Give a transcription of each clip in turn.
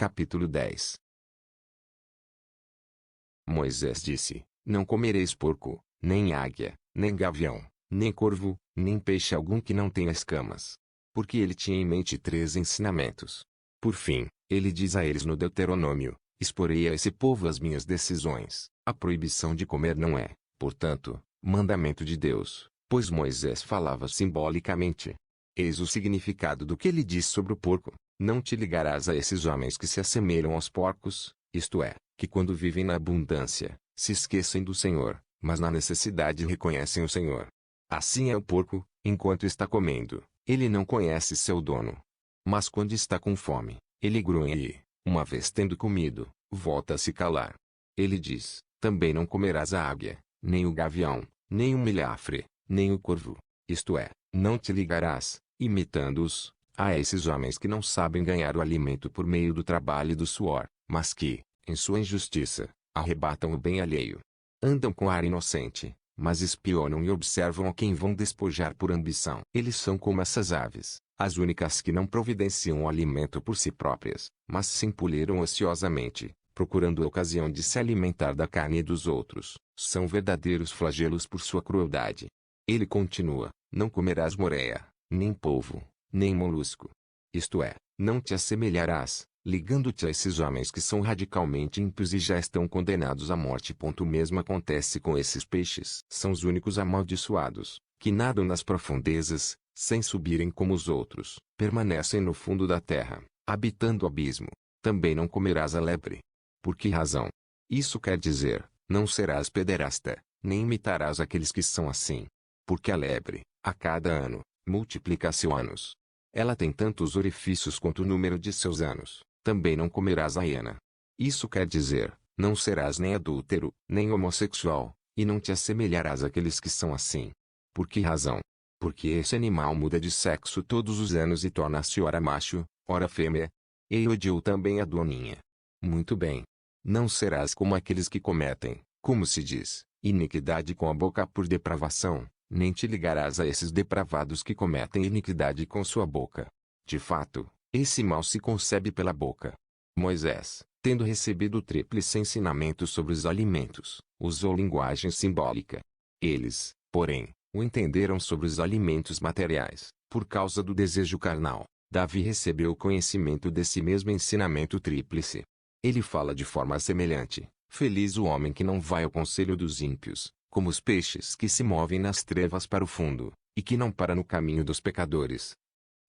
Capítulo 10. Moisés disse: Não comereis porco, nem águia, nem gavião, nem corvo, nem peixe algum que não tenha escamas. Porque ele tinha em mente 3 ensinamentos. Por fim, ele diz a eles no Deuteronômio: Exporei a esse povo as minhas decisões. A proibição de comer não é, portanto, mandamento de Deus, pois Moisés falava simbolicamente. Eis o significado do que ele diz sobre o porco: Não te ligarás a esses homens que se assemelham aos porcos, isto é, que quando vivem na abundância, se esquecem do Senhor, mas na necessidade reconhecem o Senhor. Assim é o porco, enquanto está comendo, ele não conhece seu dono. Mas quando está com fome, ele grunhe e, uma vez tendo comido, volta a se calar. Ele diz: Também não comerás a águia, nem o gavião, nem o milhafre, nem o corvo. Isto é, não te ligarás, imitando-os, a esses homens que não sabem ganhar o alimento por meio do trabalho e do suor, mas que, em sua injustiça, arrebatam o bem alheio. Andam com ar inocente, mas espionam e observam a quem vão despojar por ambição. Eles são como essas aves, as únicas que não providenciam o alimento por si próprias, mas se empoleiram ociosamente, procurando a ocasião de se alimentar da carne dos outros. São verdadeiros flagelos por sua crueldade. Ele continua: Não comerás moreia, nem polvo, nem molusco. Isto é, não te assemelharás, ligando-te a esses homens que são radicalmente ímpios e já estão condenados à morte. O mesmo acontece com esses peixes. São os únicos amaldiçoados, que nadam nas profundezas, sem subirem como os outros. Permanecem no fundo da terra, habitando o abismo. Também não comerás a lebre. Por que razão? Isso quer dizer: não serás pederasta, nem imitarás aqueles que são assim. Porque a lebre, a cada ano, multiplica seu ânus. Ela tem tantos orifícios quanto o número de seus anos. Também não comerás a hiena. Isso quer dizer: não serás nem adúltero, nem homossexual, e não te assemelharás àqueles que são assim. Por que razão? Porque esse animal muda de sexo todos os anos e torna-se ora macho, ora fêmea. E odiou também a doninha. Muito bem. Não serás como aqueles que cometem, como se diz, iniquidade com a boca por depravação, nem te ligarás a esses depravados que cometem iniquidade com sua boca. De fato, esse mal se concebe pela boca. Moisés, tendo recebido o tríplice ensinamento sobre os alimentos, usou linguagem simbólica. Eles, porém, o entenderam sobre os alimentos materiais, por causa do desejo carnal. Davi recebeu o conhecimento desse mesmo ensinamento tríplice. Ele fala de forma semelhante: Feliz o homem que não vai ao conselho dos ímpios, como os peixes que se movem nas trevas para o fundo, e que não para no caminho dos pecadores.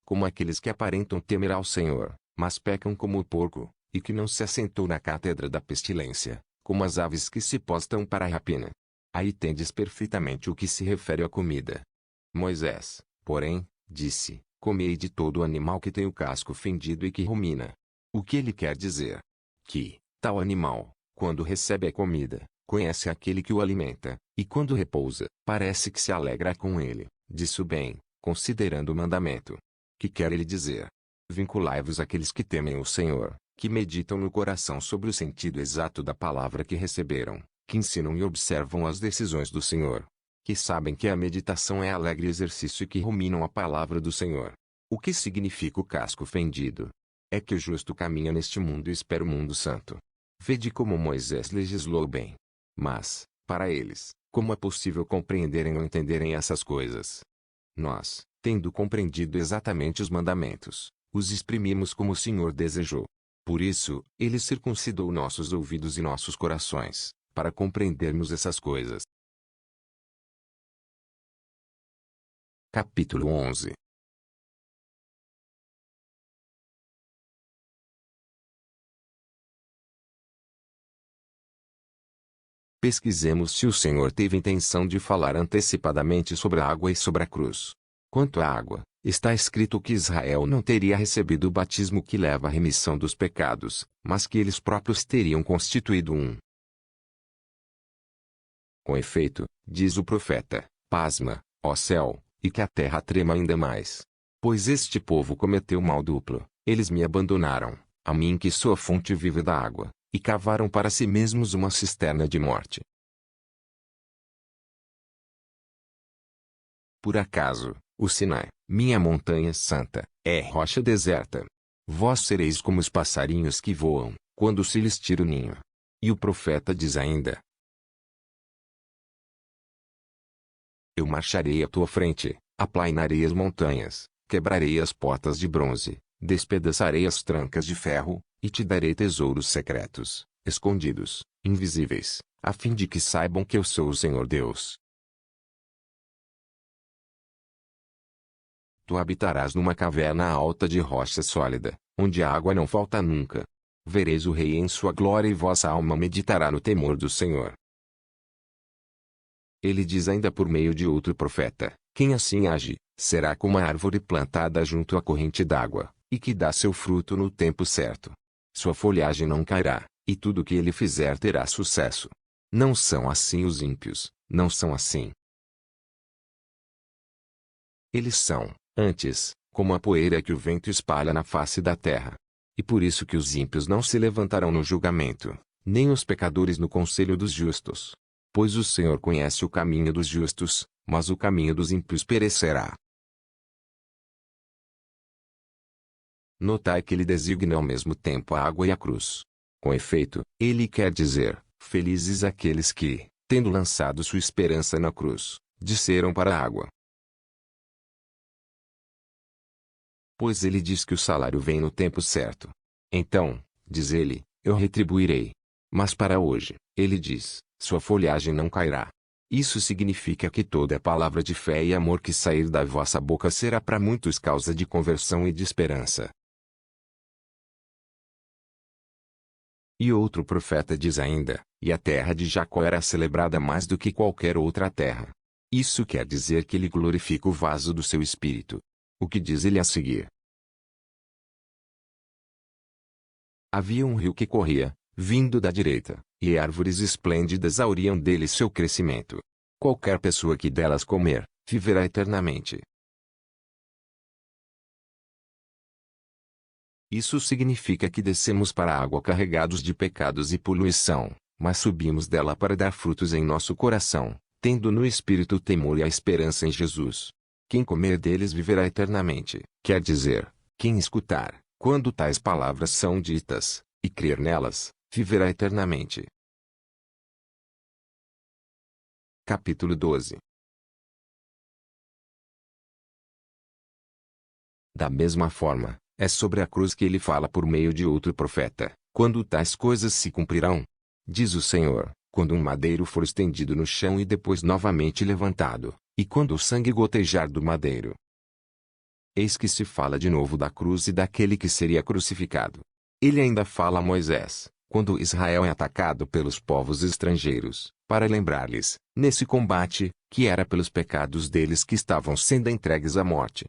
Como aqueles que aparentam temer ao Senhor, mas pecam como o porco, e que não se assentou na cátedra da pestilência, como as aves que se postam para a rapina. Aí tendes perfeitamente o que se refere à comida. Moisés, porém, disse: Comei de todo animal que tem o casco fendido e que rumina. O que ele quer dizer? Que, tal animal, quando recebe a comida, conhece aquele que o alimenta, e quando repousa, parece que se alegra com ele. Disse bem, considerando o mandamento. Que quer ele dizer? Vinculai-vos àqueles que temem o Senhor, que meditam no coração sobre o sentido exato da palavra que receberam, que ensinam e observam as decisões do Senhor, que sabem que a meditação é alegre exercício e que ruminam a palavra do Senhor. O que significa o casco fendido? É que o justo caminha neste mundo e espera o mundo santo. Vede como Moisés legislou bem. Mas, para eles, como é possível compreenderem ou entenderem essas coisas? Nós, tendo compreendido exatamente os mandamentos, os exprimimos como o Senhor desejou. Por isso, ele circuncidou nossos ouvidos e nossos corações, para compreendermos essas coisas. Capítulo 11. Pesquisemos se o Senhor teve intenção de falar antecipadamente sobre a água e sobre a cruz. Quanto à água, está escrito que Israel não teria recebido o batismo que leva à remissão dos pecados, mas que eles próprios teriam constituído um. Com efeito, diz o profeta: Pasma, ó céu, e que a terra trema ainda mais. Pois este povo cometeu mal duplo: eles me abandonaram, a mim que sou a fonte viva da água, e cavaram para si mesmos uma cisterna de morte. Por acaso, o Sinai, minha montanha santa, é rocha deserta? Vós sereis como os passarinhos que voam, quando se lhes tira o ninho. E o profeta diz ainda: Eu marcharei à tua frente, aplainarei as montanhas, quebrarei as portas de bronze, despedaçarei as trancas de ferro, e te darei tesouros secretos, escondidos, invisíveis, a fim de que saibam que eu sou o Senhor Deus. Tu habitarás numa caverna alta de rocha sólida, onde a água não falta nunca. Vereis o Rei em sua glória e vossa alma meditará no temor do Senhor. Ele diz ainda por meio de outro profeta: quem assim age, será como a árvore plantada junto à corrente d'água, e que dá seu fruto no tempo certo. Sua folhagem não cairá, e tudo o que ele fizer terá sucesso. Não são assim os ímpios, não são assim. Eles são, antes, como a poeira que o vento espalha na face da terra. E por isso que os ímpios não se levantarão no julgamento, nem os pecadores no conselho dos justos. Pois o Senhor conhece o caminho dos justos, mas o caminho dos ímpios perecerá. Notai que ele designa ao mesmo tempo a água e a cruz. Com efeito, ele quer dizer: felizes aqueles que, tendo lançado sua esperança na cruz, desceram para a água. Pois ele diz que o salário vem no tempo certo. Então, diz ele, eu retribuirei. Mas para hoje, ele diz, sua folhagem não cairá. Isso significa que toda palavra de fé e amor que sair da vossa boca será para muitos causa de conversão e de esperança. E outro profeta diz ainda, e a terra de Jacó era celebrada mais do que qualquer outra terra. Isso quer dizer que ele glorifica o vaso do seu espírito. O que diz ele a seguir? Havia um rio que corria, vindo da direita, e árvores esplêndidas auriam dele seu crescimento. Qualquer pessoa que delas comer, viverá eternamente. Isso significa que descemos para a água carregados de pecados e poluição, mas subimos dela para dar frutos em nosso coração, tendo no espírito o temor e a esperança em Jesus. Quem comer deles viverá eternamente, quer dizer, quem escutar, quando tais palavras são ditas, e crer nelas, viverá eternamente. Capítulo 12. Da mesma forma, é sobre a cruz que ele fala por meio de outro profeta, quando tais coisas se cumprirão. Diz o Senhor, quando um madeiro for estendido no chão e depois novamente levantado, e quando o sangue gotejar do madeiro. Eis que se fala de novo da cruz e daquele que seria crucificado. Ele ainda fala a Moisés, quando Israel é atacado pelos povos estrangeiros, para lembrar-lhes, nesse combate, que era pelos pecados deles que estavam sendo entregues à morte.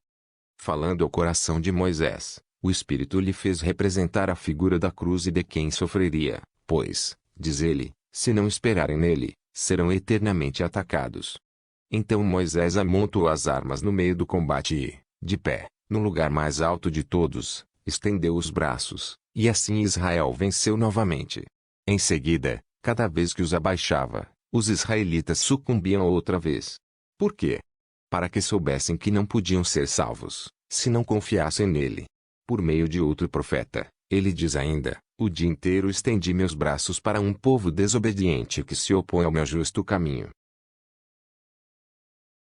Falando ao coração de Moisés, o Espírito lhe fez representar a figura da cruz e de quem sofreria, pois, diz ele, se não esperarem nele, serão eternamente atacados. Então Moisés amontoou as armas no meio do combate e, de pé, no lugar mais alto de todos, estendeu os braços, e assim Israel venceu novamente. Em seguida, cada vez que os abaixava, os israelitas sucumbiam outra vez. Por quê? Para que soubessem que não podiam ser salvos, se não confiassem nele. Por meio de outro profeta, ele diz ainda, o dia inteiro estendi meus braços para um povo desobediente que se opõe ao meu justo caminho.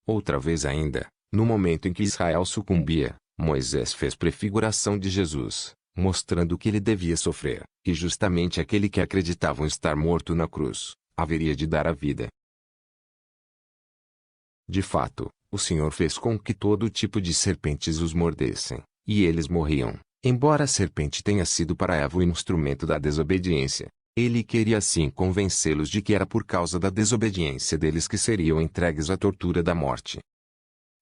Outra vez ainda, no momento em que Israel sucumbia, Moisés fez prefiguração de Jesus, mostrando que ele devia sofrer, e justamente aquele que acreditavam estar morto na cruz, haveria de dar a vida. De fato, o Senhor fez com que todo tipo de serpentes os mordessem, e eles morriam, embora a serpente tenha sido para Eva o instrumento da desobediência. Ele queria assim convencê-los de que era por causa da desobediência deles que seriam entregues à tortura da morte.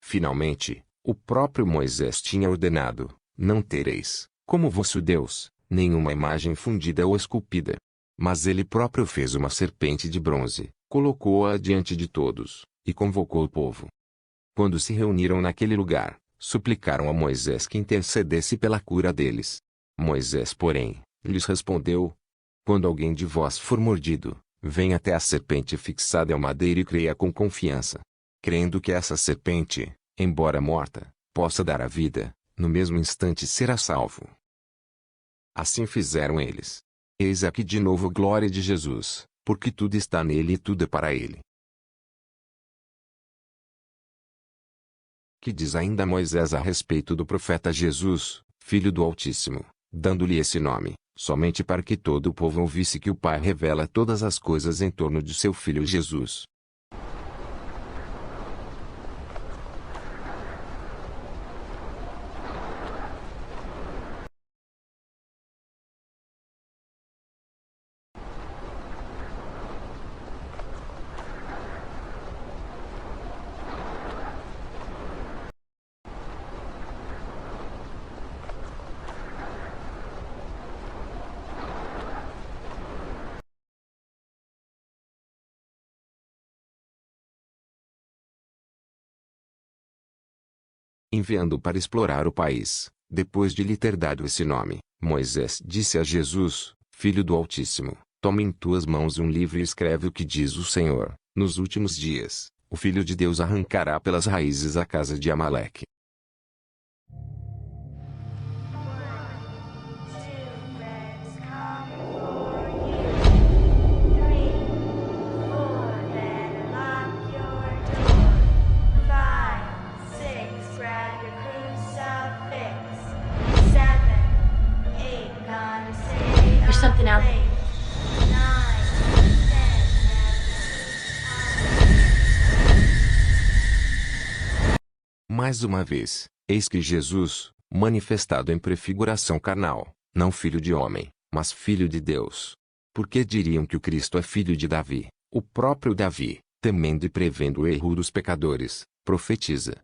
Finalmente, o próprio Moisés tinha ordenado, não tereis, como vosso Deus, nenhuma imagem fundida ou esculpida. Mas ele próprio fez uma serpente de bronze, colocou-a diante de todos, e convocou o povo. Quando se reuniram naquele lugar, suplicaram a Moisés que intercedesse pela cura deles. Moisés, porém, lhes respondeu: quando alguém de vós for mordido, venha até a serpente fixada ao madeiro e creia com confiança. Crendo que essa serpente, embora morta, possa dar a vida, no mesmo instante será salvo. Assim fizeram eles. Eis aqui de novo a glória de Jesus, porque tudo está nele e tudo é para ele. Que diz ainda Moisés a respeito do profeta Jesus, filho do Altíssimo, dando-lhe esse nome, somente para que todo o povo ouvisse que o Pai revela todas as coisas em torno de seu filho Jesus. Enviando-o para explorar o país, depois de lhe ter dado esse nome, Moisés disse a Jesus, filho do Altíssimo: Toma em tuas mãos um livro e escreve o que diz o Senhor. Nos últimos dias, o Filho de Deus arrancará pelas raízes a casa de Amaleque. There's something out there. Mais uma vez, eis que Jesus, manifestado em prefiguração carnal, não filho de homem, mas filho de Deus. Porque diriam que o Cristo é filho de Davi, o próprio Davi, temendo e prevendo o erro dos pecadores, profetiza.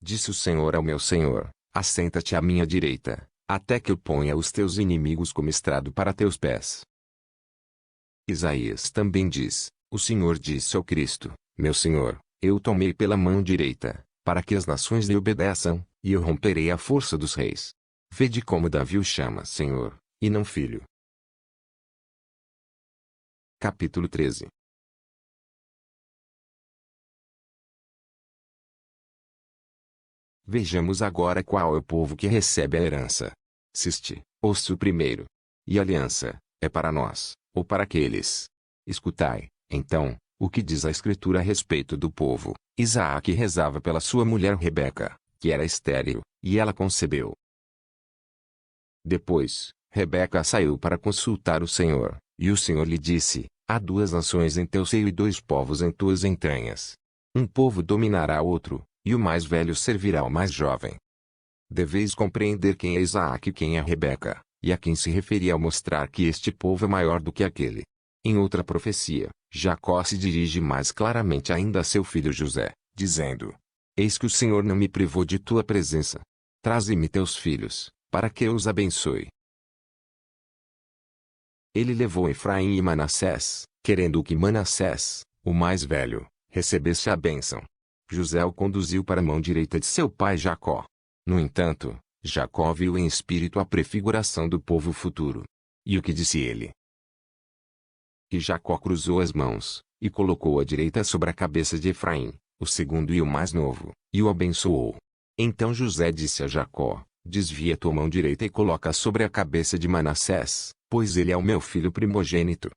Disse o Senhor ao meu Senhor: Assenta-te à minha direita, até que eu ponha os teus inimigos como estrado para teus pés. Isaías também diz: O Senhor disse ao Cristo: Meu Senhor, eu o tomei pela mão direita, para que as nações lhe obedeçam, e eu romperei a força dos reis. Vede como Davi o chama Senhor, e não filho. Capítulo 13. Vejamos agora qual é o povo que recebe a herança. Ou se o primeiro. E aliança, é para nós, ou para aqueles. Escutai, então, o que diz a Escritura a respeito do povo. Isaac rezava pela sua mulher Rebeca, que era estéril, e ela concebeu. Depois, Rebeca saiu para consultar o Senhor, e o Senhor lhe disse: Há duas nações em teu seio e dois povos em tuas entranhas. Um povo dominará outro, e o mais velho servirá ao mais jovem. Deveis compreender quem é Isaac e quem é Rebeca, e a quem se referia ao mostrar que este povo é maior do que aquele. Em outra profecia, Jacó se dirige mais claramente ainda a seu filho José, dizendo: Eis que o Senhor não me privou de tua presença. Traze-me teus filhos, para que eu os abençoe. Ele levou Efraim e Manassés, querendo que Manassés, o mais velho, recebesse a bênção. José o conduziu para a mão direita de seu pai Jacó. No entanto, Jacó viu em espírito a prefiguração do povo futuro. E o que disse ele? E Jacó cruzou as mãos, e colocou a direita sobre a cabeça de Efraim, o segundo e o mais novo, e o abençoou. Então José disse a Jacó: Desvia tua mão direita e coloca sobre a cabeça de Manassés, pois ele é o meu filho primogênito.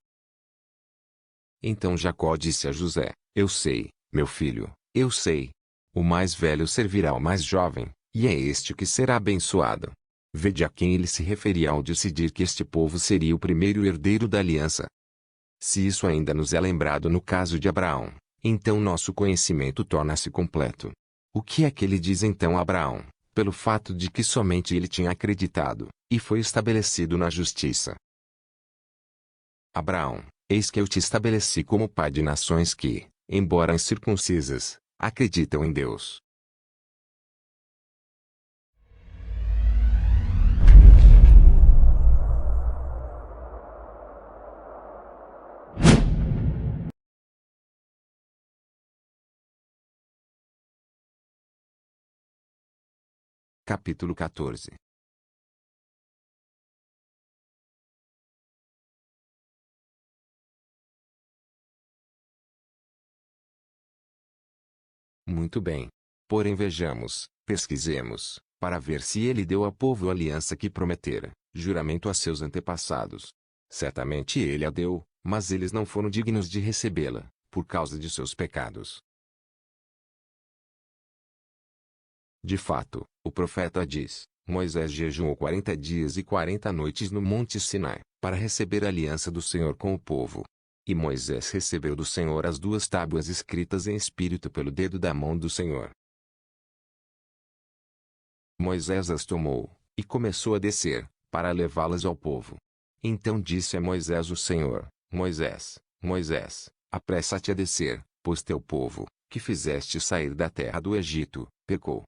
Então Jacó disse a José: Eu sei, meu filho, eu sei. O mais velho servirá ao mais jovem, e é este que será abençoado. Vede a quem ele se referia ao decidir que este povo seria o primeiro herdeiro da aliança. Se isso ainda nos é lembrado no caso de Abraão, então nosso conhecimento torna-se completo. O que é que ele diz então a Abraão? Pelo fato de que somente ele tinha acreditado, e foi estabelecido na justiça. Abraão, eis que eu te estabeleci como pai de nações que, embora incircuncisas, acreditam em Deus. Capítulo 14. Muito bem. Porém vejamos, pesquisemos, para ver se ele deu ao povo a aliança que prometera, juramento a seus antepassados. Certamente ele a deu, mas eles não foram dignos de recebê-la, por causa de seus pecados. De fato, o profeta diz, Moisés jejuou 40 dias e 40 noites no monte Sinai, para receber a aliança do Senhor com o povo. E Moisés recebeu do Senhor as 2 tábuas escritas em espírito pelo dedo da mão do Senhor. Moisés as tomou, e começou a descer, para levá-las ao povo. Então disse a Moisés o Senhor, Moisés, Moisés, apressa-te a descer, pois teu povo, que fizeste sair da terra do Egito, pecou.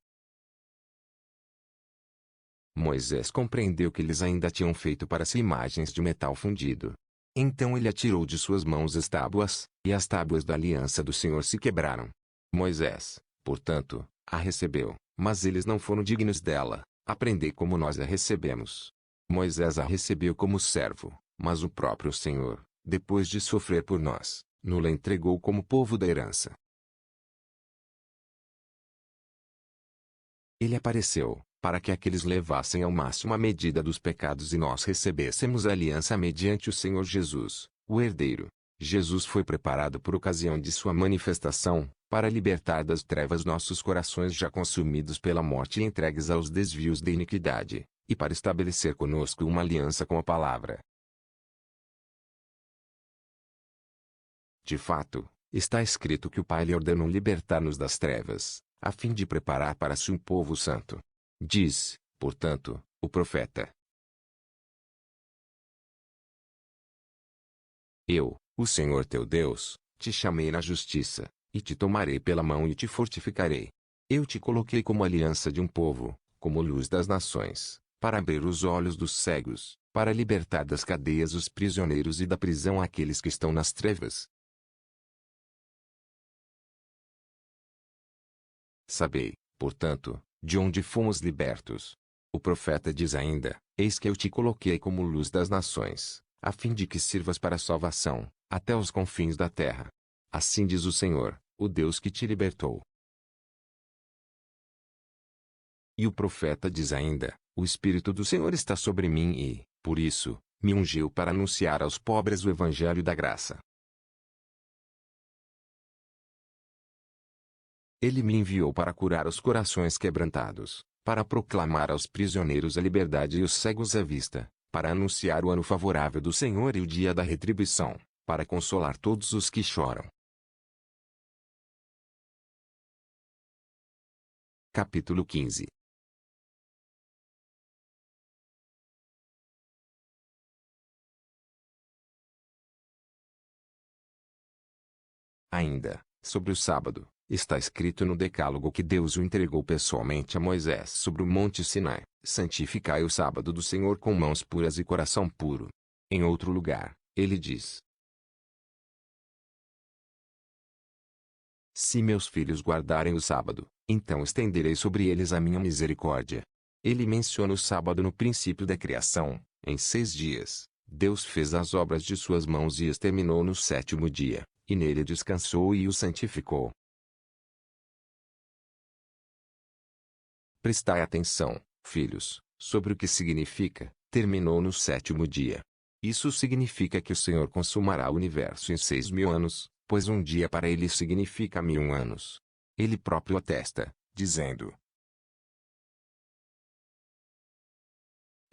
Moisés compreendeu que eles ainda tinham feito para si imagens de metal fundido. Então ele atirou de suas mãos as tábuas, e as tábuas da aliança do Senhor se quebraram. Moisés, portanto, a recebeu, mas eles não foram dignos dela. Aprendei como nós a recebemos. Moisés a recebeu como servo, mas o próprio Senhor, depois de sofrer por nós, nos-la entregou como povo da herança. Ele apareceu, para que aqueles levassem ao máximo a medida dos pecados e nós recebêssemos a aliança mediante o Senhor Jesus, o herdeiro. Jesus foi preparado por ocasião de sua manifestação, para libertar das trevas nossos corações já consumidos pela morte e entregues aos desvios da iniquidade, e para estabelecer conosco uma aliança com a palavra. De fato, está escrito que o Pai lhe ordenou libertar-nos das trevas, a fim de preparar para si um povo santo. Diz, portanto, o profeta: Eu, o Senhor teu Deus, te chamei na justiça, e te tomarei pela mão e te fortificarei. Eu te coloquei como aliança de um povo, como luz das nações, para abrir os olhos dos cegos, para libertar das cadeias os prisioneiros e da prisão aqueles que estão nas trevas. Sabei, portanto, de onde fomos libertos. O profeta diz ainda, eis que eu te coloquei como luz das nações, a fim de que sirvas para a salvação, até os confins da terra. Assim diz o Senhor, o Deus que te libertou. E o profeta diz ainda, o Espírito do Senhor está sobre mim e, por isso, me ungiu para anunciar aos pobres o evangelho da graça. Ele me enviou para curar os corações quebrantados, para proclamar aos prisioneiros a liberdade e os cegos a vista, para anunciar o ano favorável do Senhor e o dia da retribuição, para consolar todos os que choram. Capítulo 15. Ainda, sobre o sábado, está escrito no Decálogo que Deus o entregou pessoalmente a Moisés sobre o monte Sinai: santificai o sábado do Senhor com mãos puras e coração puro. Em outro lugar, ele diz: Se meus filhos guardarem o sábado, então estenderei sobre eles a minha misericórdia. Ele menciona o sábado no princípio da criação. Em 6 dias, Deus fez as obras de suas mãos e exterminou no 7º dia, e nele descansou e o santificou. Prestai atenção, filhos, sobre o que significa, terminou no 7º dia. Isso significa que o Senhor consumará o universo em 6.000 anos, pois um dia para ele significa 1.000 anos. Ele próprio atesta, dizendo: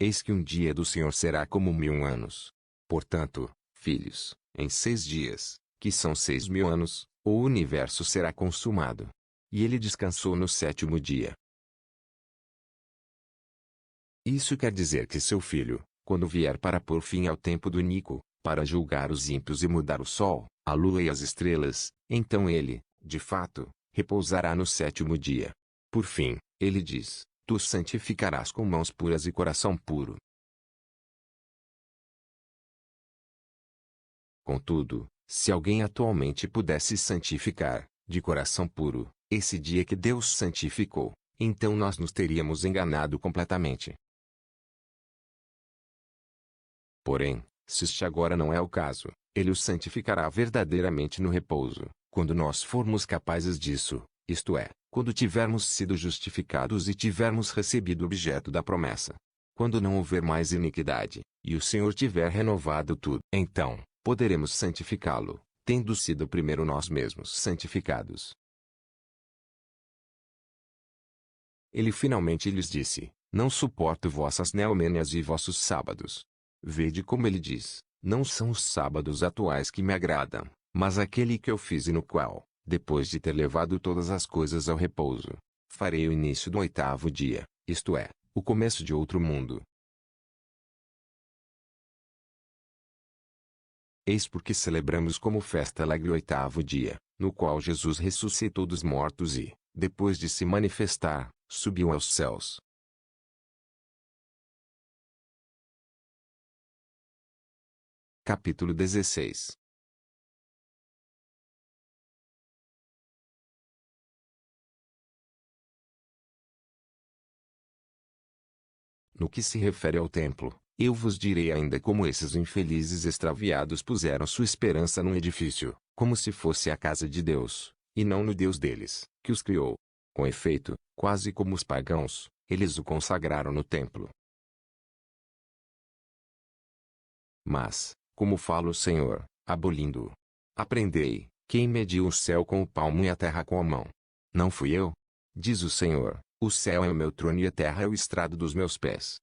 Eis que um dia do Senhor será como 1.000 anos. Portanto, filhos, em 6 dias, que são 6.000 anos, o universo será consumado. E ele descansou no 7º dia. Isso quer dizer que seu filho, quando vier para pôr fim ao tempo do iníquo, para julgar os ímpios e mudar o sol, a lua e as estrelas, então ele, de fato, repousará no 7º dia. Por fim, ele diz: Tu os santificarás com mãos puras e coração puro. Contudo, se alguém atualmente pudesse santificar, de coração puro, esse dia que Deus santificou, então nós nos teríamos enganado completamente. Porém, se este agora não é o caso, ele o santificará verdadeiramente no repouso, quando nós formos capazes disso, isto é, quando tivermos sido justificados e tivermos recebido o objeto da promessa. Quando não houver mais iniquidade, e o Senhor tiver renovado tudo, então, poderemos santificá-lo, tendo sido primeiro nós mesmos santificados. Ele finalmente lhes disse: Não suporto vossas neomênias e vossos sábados. Vede como ele diz: Não são os sábados atuais que me agradam, mas aquele que eu fiz e no qual, depois de ter levado todas as coisas ao repouso, farei o início do 8º dia, isto é, o começo de outro mundo. Eis porque celebramos como festa alegre o 8º dia, no qual Jesus ressuscitou dos mortos e, depois de se manifestar, subiu aos céus. Capítulo 16. No que se refere ao templo, eu vos direi ainda como esses infelizes extraviados puseram sua esperança num edifício, como se fosse a casa de Deus, e não no Deus deles, que os criou. Com efeito, quase como os pagãos, eles o consagraram no templo. Mas, como fala o Senhor, abolindo-o: Aprendei, quem mediu o céu com o palmo e a terra com a mão? Não fui eu? Diz o Senhor, o céu é o meu trono e a terra é o estrado dos meus pés.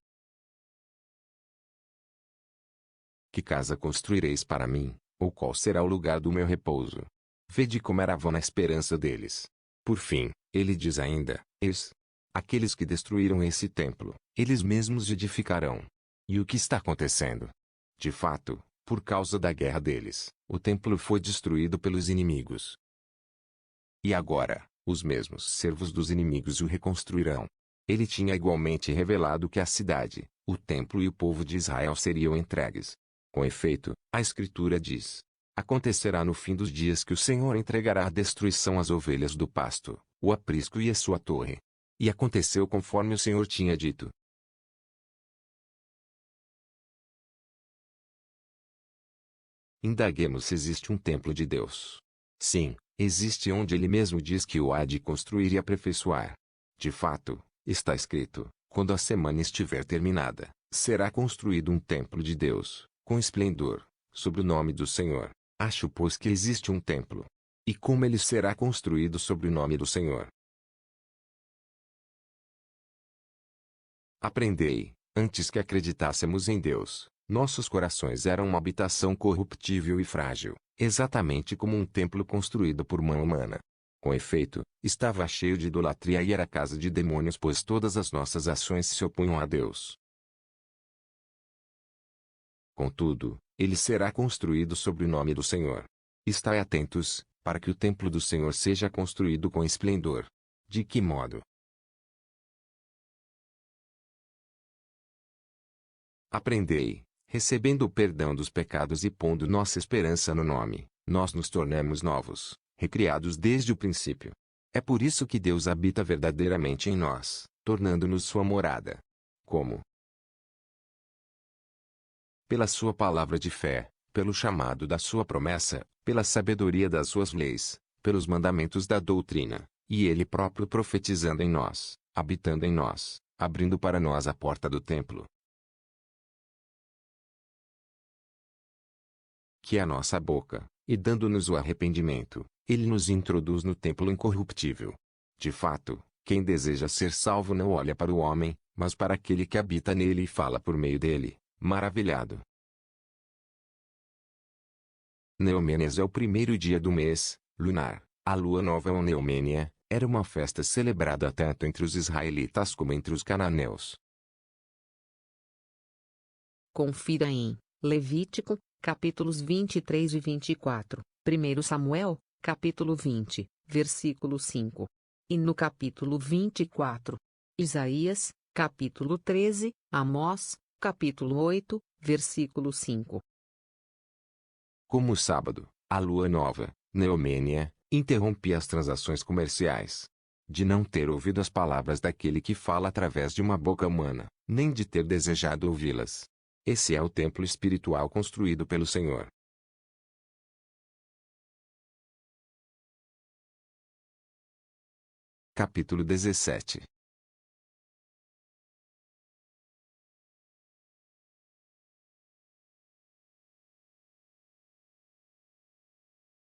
Que casa construireis para mim, ou qual será o lugar do meu repouso? Vede como era vã a esperança deles. Por fim, ele diz ainda: Eis, aqueles que destruíram esse templo, eles mesmos edificarão. E o que está acontecendo? De fato, por causa da guerra deles, o templo foi destruído pelos inimigos. E agora, os mesmos servos dos inimigos o reconstruirão. Ele tinha igualmente revelado que a cidade, o templo e o povo de Israel seriam entregues. Com efeito, a Escritura diz: Acontecerá no fim dos dias que o Senhor entregará à destruição as ovelhas do pasto, o aprisco e a sua torre. E aconteceu conforme o Senhor tinha dito. Indaguemos se existe um templo de Deus. Sim, existe onde ele mesmo diz que o há de construir e aperfeiçoar. De fato, está escrito: quando a semana estiver terminada, será construído um templo de Deus, com esplendor, sobre o nome do Senhor. Acho, pois, que existe um templo. E como ele será construído sobre o nome do Senhor? Aprendei, antes que acreditássemos em Deus, nossos corações eram uma habitação corruptível e frágil, exatamente como um templo construído por mão humana. Com efeito, estava cheio de idolatria e era casa de demônios, pois todas as nossas ações se opunham a Deus. Contudo, ele será construído sobre o nome do Senhor. Estai atentos, para que o templo do Senhor seja construído com esplendor. De que modo? Aprendei, recebendo o perdão dos pecados e pondo nossa esperança no nome, nós nos tornamos novos, recriados desde o princípio. É por isso que Deus habita verdadeiramente em nós, tornando-nos sua morada. Como? Pela sua palavra de fé, pelo chamado da sua promessa, pela sabedoria das suas leis, pelos mandamentos da doutrina, e ele próprio profetizando em nós, habitando em nós, abrindo para nós a porta do templo. Que é a nossa boca, e dando-nos o arrependimento, ele nos introduz no templo incorruptível. De fato, quem deseja ser salvo não olha para o homem, mas para aquele que habita nele e fala por meio dele, maravilhado. Neomênias é o primeiro dia do mês, lunar. A lua nova ou Neomênia, era uma festa celebrada tanto entre os israelitas como entre os cananeus. Confira em Levítico, capítulos 23 e 24, 1 Samuel, capítulo 20, versículo 5. E no capítulo 24, Isaías, capítulo 13, Amós, capítulo 8, versículo 5. Como o sábado, a lua nova, Neomênia, interrompia as transações comerciais. De não ter ouvido as palavras daquele que fala através de uma boca humana, nem de ter desejado ouvi-las. Esse é o templo espiritual construído pelo Senhor. Capítulo 17.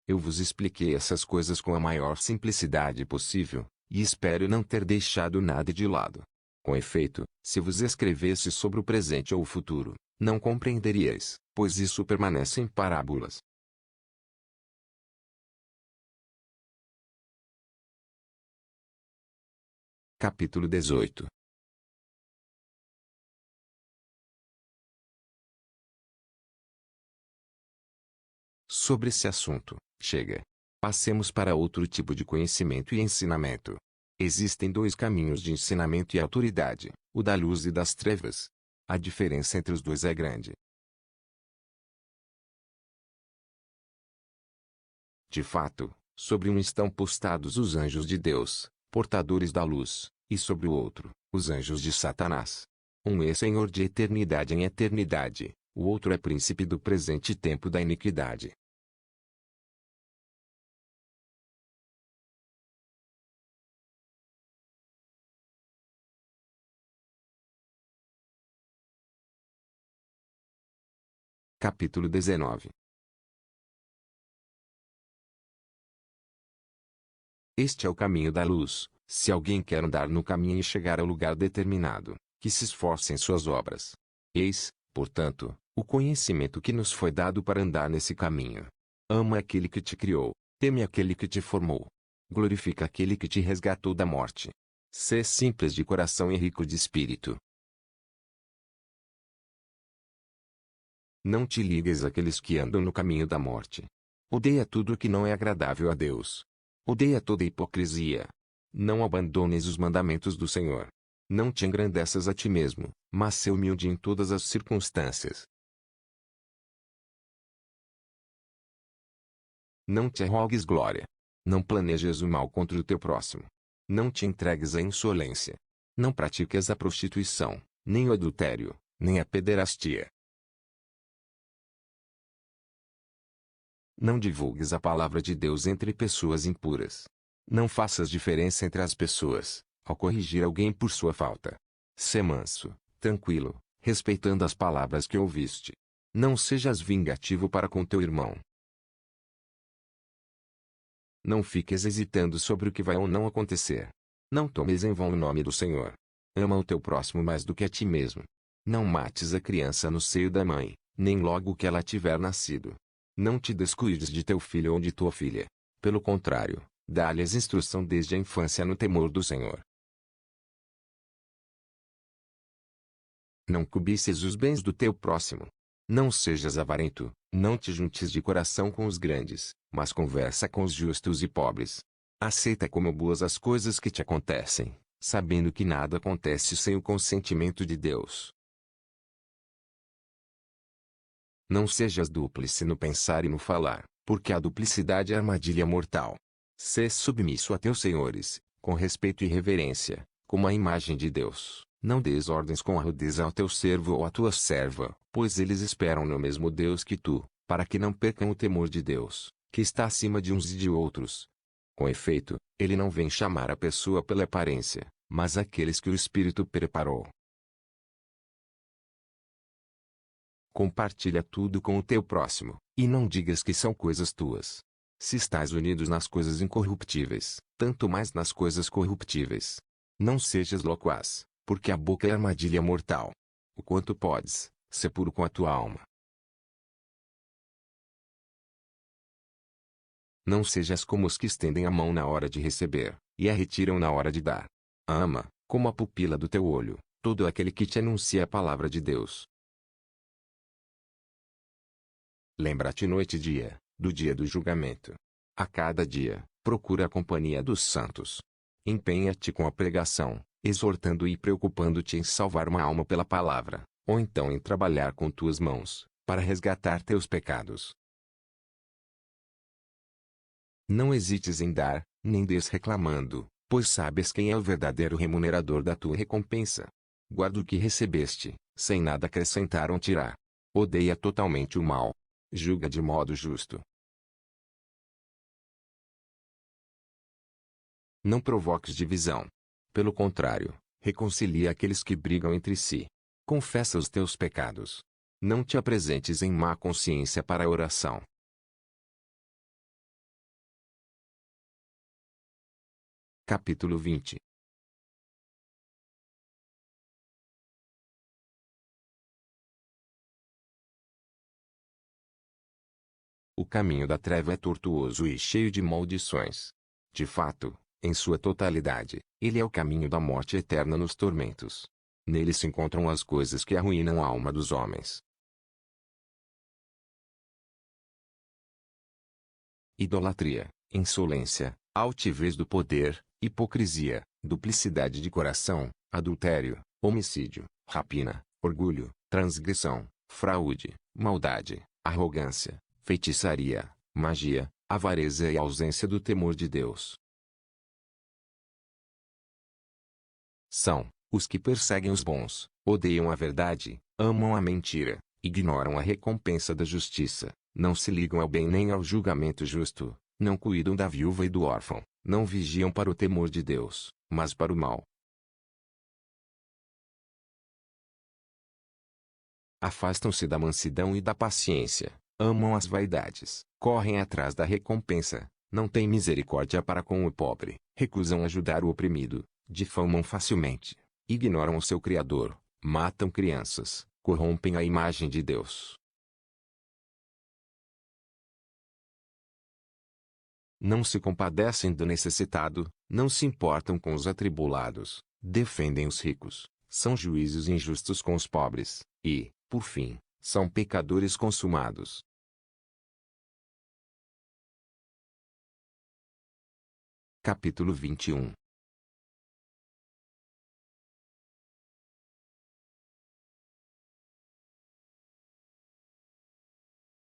Eu vos expliquei essas coisas com a maior simplicidade possível, e espero não ter deixado nada de lado. Com efeito, se vos escrevesse sobre o presente ou o futuro, não compreenderíeis, pois isso permanece em parábolas. Capítulo 18. Sobre esse assunto, chega. Passemos para outro tipo de conhecimento e ensinamento. Existem dois caminhos de ensinamento e autoridade, o da luz e das trevas. A diferença entre os dois é grande. De fato, sobre um estão postados os anjos de Deus, portadores da luz, e sobre o outro, os anjos de Satanás. Um é senhor de eternidade em eternidade, o outro é príncipe do presente tempo da iniquidade. Capítulo 19. Este é o caminho da luz. Se alguém quer andar no caminho e chegar ao lugar determinado, que se esforce em suas obras. Eis, portanto, o conhecimento que nos foi dado para andar nesse caminho. Ama aquele que te criou, teme aquele que te formou. Glorifica aquele que te resgatou da morte. Sê simples de coração e rico de espírito. Não te ligues àqueles que andam no caminho da morte. Odeia tudo o que não é agradável a Deus. Odeia toda hipocrisia. Não abandones os mandamentos do Senhor. Não te engrandeças a ti mesmo, mas sê humilde em todas as circunstâncias. Não te arrogues glória. Não planejes o mal contra o teu próximo. Não te entregues à insolência. Não pratiques a prostituição, nem o adultério, nem a pederastia. Não divulgues a palavra de Deus entre pessoas impuras. Não faças diferença entre as pessoas, ao corrigir alguém por sua falta. Sê manso, tranquilo, respeitando as palavras que ouviste. Não sejas vingativo para com teu irmão. Não fiques hesitando sobre o que vai ou não acontecer. Não tomes em vão o nome do Senhor. Ama o teu próximo mais do que a ti mesmo. Não mates a criança no seio da mãe, nem logo que ela tiver nascido. Não te descuides de teu filho ou de tua filha. Pelo contrário, dá-lhes instrução desde a infância no temor do Senhor. Não cobices os bens do teu próximo. Não sejas avarento, não te juntes de coração com os grandes, mas conversa com os justos e pobres. Aceita como boas as coisas que te acontecem, sabendo que nada acontece sem o consentimento de Deus. Não sejas dúplice no pensar e no falar, porque a duplicidade é armadilha mortal. Sê submisso a teus senhores, com respeito e reverência, como a imagem de Deus. Não dês ordens com rudeza ao teu servo ou à tua serva, pois eles esperam no mesmo Deus que tu, para que não percam o temor de Deus, que está acima de uns e de outros. Com efeito, ele não vem chamar a pessoa pela aparência, mas aqueles que o Espírito preparou. Compartilha tudo com o teu próximo, e não digas que são coisas tuas. Se estás unidos nas coisas incorruptíveis, tanto mais nas coisas corruptíveis. Não sejas loquaz, porque a boca é armadilha mortal. O quanto podes, sê puro com a tua alma. Não sejas como os que estendem a mão na hora de receber, e a retiram na hora de dar. Ama, como a pupila do teu olho, todo aquele que te anuncia a palavra de Deus. Lembra-te noite e dia, do dia do julgamento. A cada dia, procura a companhia dos santos. Empenha-te com a pregação, exortando e preocupando-te em salvar uma alma pela palavra, ou então em trabalhar com tuas mãos, para resgatar teus pecados. Não hesites em dar, nem des reclamando, pois sabes quem é o verdadeiro remunerador da tua recompensa. Guarda o que recebeste, sem nada acrescentar ou tirar. Odeia totalmente o mal. Julga de modo justo. Não provoques divisão. Pelo contrário, reconcilia aqueles que brigam entre si. Confessa os teus pecados. Não te apresentes em má consciência para a oração. Capítulo 20. O caminho da treva é tortuoso e cheio de maldições. De fato, em sua totalidade, ele é o caminho da morte eterna nos tormentos. Nele se encontram as coisas que arruinam a alma dos homens. Idolatria, insolência, altivez do poder, hipocrisia, duplicidade de coração, adultério, homicídio, rapina, orgulho, transgressão, fraude, maldade, arrogância, feitiçaria, magia, avareza e ausência do temor de Deus. São os que perseguem os bons, odeiam a verdade, amam a mentira, ignoram a recompensa da justiça, não se ligam ao bem nem ao julgamento justo, não cuidam da viúva e do órfão, não vigiam para o temor de Deus, mas para o mal. Afastam-se da mansidão e da paciência, amam as vaidades, correm atrás da recompensa, não têm misericórdia para com o pobre, recusam ajudar o oprimido, difamam facilmente, ignoram o seu Criador, matam crianças, corrompem a imagem de Deus. Não se compadecem do necessitado, não se importam com os atribulados, defendem os ricos, são juízes injustos com os pobres, e, por fim, são pecadores consumados. Capítulo 21.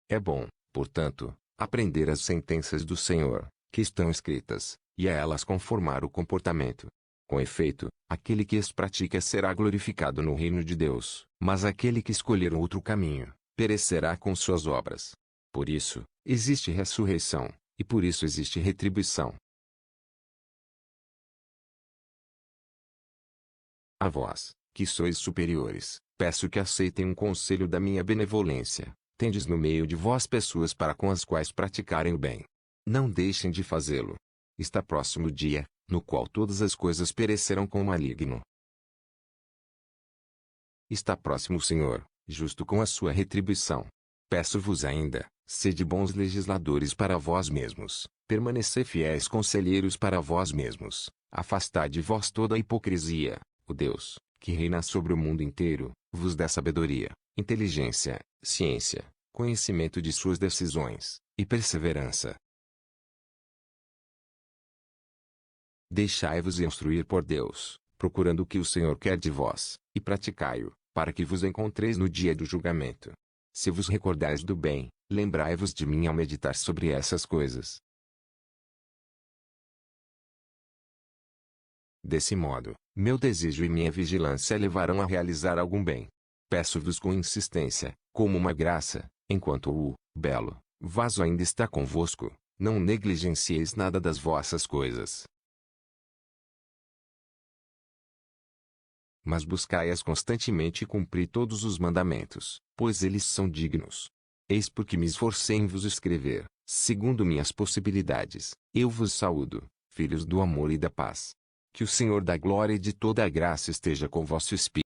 É bom, portanto, aprender as sentenças do Senhor, que estão escritas, e a elas conformar o comportamento. Com efeito, aquele que as pratica será glorificado no reino de Deus, mas aquele que escolher outro caminho, perecerá com suas obras. Por isso, existe ressurreição, e por isso existe retribuição. A vós, que sois superiores, peço que aceitem um conselho da minha benevolência. Tendes no meio de vós pessoas para com as quais praticarem o bem. Não deixem de fazê-lo. Está próximo o dia, no qual todas as coisas perecerão com o maligno. Está próximo o Senhor, justo com a sua retribuição. Peço-vos ainda, sede bons legisladores para vós mesmos, permanecei fiéis conselheiros para vós mesmos, afastai de vós toda a hipocrisia. O Deus, que reina sobre o mundo inteiro, vos dá sabedoria, inteligência, ciência, conhecimento de suas decisões, e perseverança. Deixai-vos instruir por Deus, procurando o que o Senhor quer de vós, e praticai-o, para que vos encontreis no dia do julgamento. Se vos recordais do bem, lembrai-vos de mim ao meditar sobre essas coisas. Desse modo, meu desejo e minha vigilância levarão a realizar algum bem. Peço-vos com insistência, como uma graça, enquanto o belo vaso ainda está convosco, não negligencieis nada das vossas coisas. Mas buscai-as constantemente e cumpri todos os mandamentos, pois eles são dignos. Eis porque me esforcei em vos escrever, segundo minhas possibilidades. Eu vos saúdo, filhos do amor e da paz. Que o Senhor da glória e de toda a graça esteja com vosso espírito.